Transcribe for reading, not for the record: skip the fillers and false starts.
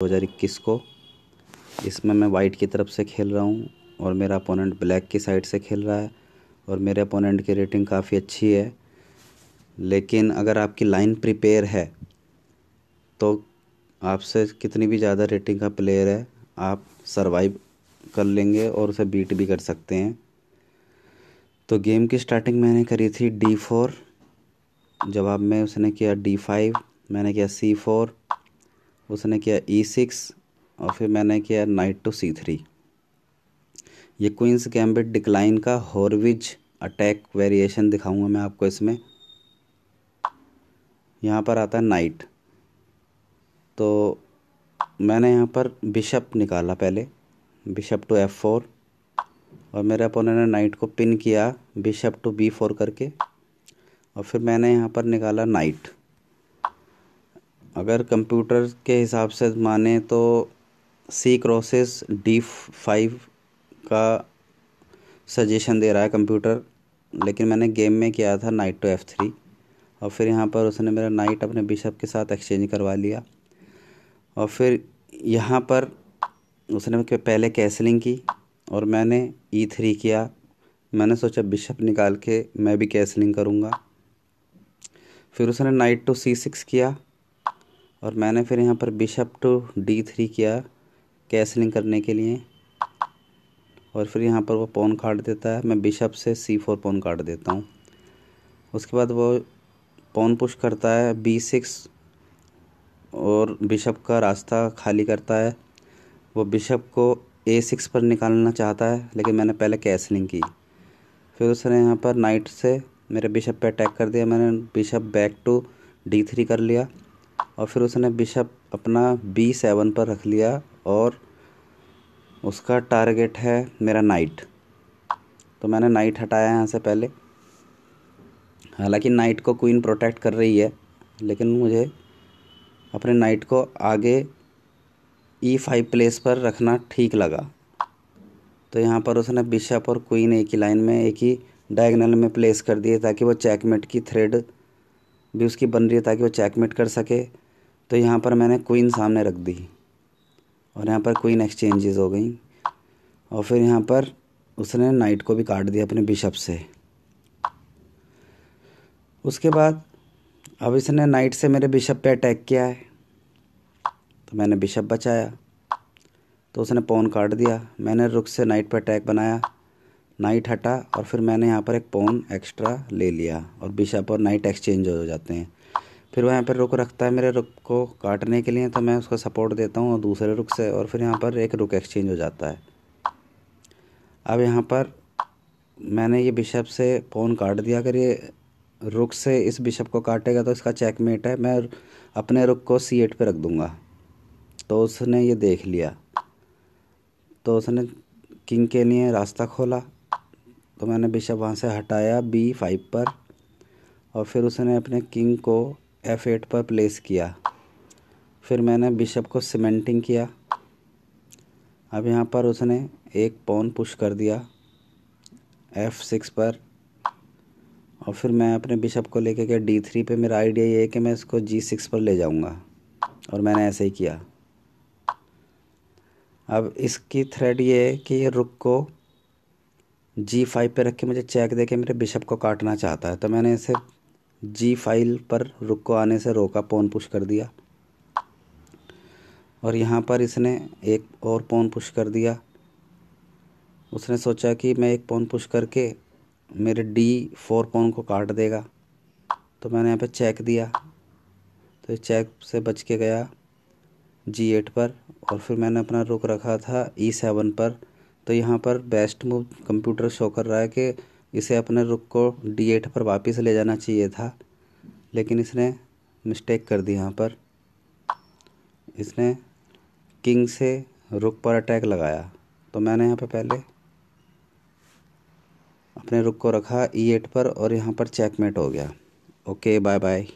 2021 को। इसमें मैं वाइट की तरफ से खेल रहा हूँ और मेरा अपोनेंट ब्लैक की साइड से खेल रहा है और मेरे अपोनेंट की रेटिंग काफ़ी अच्छी है। लेकिन अगर आपकी लाइन प्रिपेयर है तो आपसे कितनी भी ज़्यादा रेटिंग का प्लेयर है आप सरवाइव कर लेंगे और उसे बीट भी कर सकते हैं। तो गेम की स्टार्टिंग मैंने करी थी D4, जवाब में उसने किया D5, मैंने किया C4, उसने किया E6 और फिर मैंने किया नाइट टू C3। ये क्वींस गैम्बिट डिक्लाइन का हॉर्विज अटैक वेरिएशन दिखाऊंगा मैं आपको। इसमें यहाँ पर आता है नाइट, तो मैंने यहाँ पर बिशप निकाला पहले, बिशप टू F4, और मेरे अपोनेंट ने नाइट को पिन किया बिशप टू B4 करके, और फिर मैंने यहाँ पर निकाला नाइट। अगर कंप्यूटर के हिसाब से माने तो C क्रॉसेस D5 का सजेशन दे रहा है कंप्यूटर, लेकिन मैंने गेम में किया था नाइट टू F3, और फिर यहाँ पर उसने मेरा नाइट अपने बिशप के साथ एक्सचेंज करवा लिया। और फिर यहाँ पर उसने पहले कैसलिंग की और मैंने E3 किया। मैंने सोचा बिशप निकाल के मैं भी कैसलिंग करूँगा। फिर उसने नाइट टू C6 किया और मैंने फिर यहाँ पर बिशप टू D3 किया कैसलिंग करने के लिए। और फिर यहाँ पर वो पॉन काट देता है, मैं बिशप से C4 पॉन काट देता हूँ। उसके बाद वो पॉन पुश करता है B6 और बिशप का रास्ता खाली करता है। वो बिशप को A6 पर निकालना चाहता है, लेकिन मैंने पहले कैसलिंग की। फिर उसने यहाँ पर नाइट से मेरे बिशप पे अटैक कर दिया। मैंने बिशप बैक टू D3 कर लिया और फिर उसने बिशप अपना B7 पर रख लिया और उसका टारगेट है मेरा नाइट। तो मैंने नाइट हटाया यहाँ से पहले। हालांकि नाइट को क्वीन प्रोटेक्ट कर रही है, लेकिन मुझे अपने नाइट को आगे E5 प्लेस पर रखना ठीक लगा। तो यहाँ पर उसने बिशप और क्वीन एक ही लाइन में, एक ही डायगोनल में प्लेस कर दिए ताकि वो चेकमेट की थ्रेड भी उसकी बन रही है ताकि वो चेकमेट कर सके। तो यहाँ पर मैंने क्वीन सामने रख दी और यहाँ पर क्वीन एक्सचेंजेस हो गई। और फिर यहाँ पर उसने नाइट को भी काट दिया अपने बिशप से। उसके बाद अब इसने नाइट से मेरे बिशप पे अटैक किया है, तो मैंने बिशप बचाया। तो उसने पॉन काट दिया, मैंने रुक से नाइट पर अटैक बनाया, नाइट हटा और फिर मैंने यहाँ पर एक पॉन एक्स्ट्रा ले लिया और बिशप और नाइट एक्सचेंज हो जाते हैं। फिर वो यहाँ पर रुक रखता है मेरे रुक को काटने के लिए, तो मैं उसको सपोर्ट देता हूँ और दूसरे रुक से, और फिर यहाँ पर एक रुक एक्सचेंज हो जाता है। अब यहाँ पर मैंने ये बिशप से पॉन काट दिया। अगर ये रुक से इस बिशप को काटेगा तो इसका चेकमेट है। मैं अपने रुक को C8 पे रख दूँगा। तो उसने ये देख लिया, तो उसने किंग के लिए रास्ता खोला। तो मैंने बिशप वहाँ से हटाया B5 पर और फिर उसने अपने किंग को F8 पर प्लेस किया। फिर मैंने बिशप को सीमेंटिंग किया। अब यहाँ पर उसने एक पॉन पुश कर दिया F6 पर और फिर मैं अपने बिशप को लेके गया D3 पे। मेरा आइडिया ये है कि मैं इसको G6 पर ले जाऊंगा और मैंने ऐसे ही किया। अब इसकी थ्रेड ये है कि ये रुक को G5 पे रख के मुझे चेक दे के मेरे बिशप को काटना चाहता है, तो मैंने इसे G5 पर रुक को आने से रोका, पॉन पुश कर दिया। और यहाँ पर इसने एक और पॉन पुश कर दिया। उसने सोचा कि मैं एक पॉन पुश करके मेरे D4 पॉन को काट देगा, तो मैंने यहाँ पे चेक दिया। तो इस चेक से बच के गया G8 पर और फिर मैंने अपना रुक रखा था E7 पर। तो यहाँ पर बेस्ट मूव कंप्यूटर शो कर रहा है कि इसे अपने रुक को D8 पर वापस ले जाना चाहिए था, लेकिन इसने मिस्टेक कर दी। यहाँ पर इसने किंग से रुक पर अटैक लगाया, तो मैंने यहाँ पे पहले अपने रुक को रखा E8 पर और यहाँ पर चेकमेट हो गया। Okay, bye bye.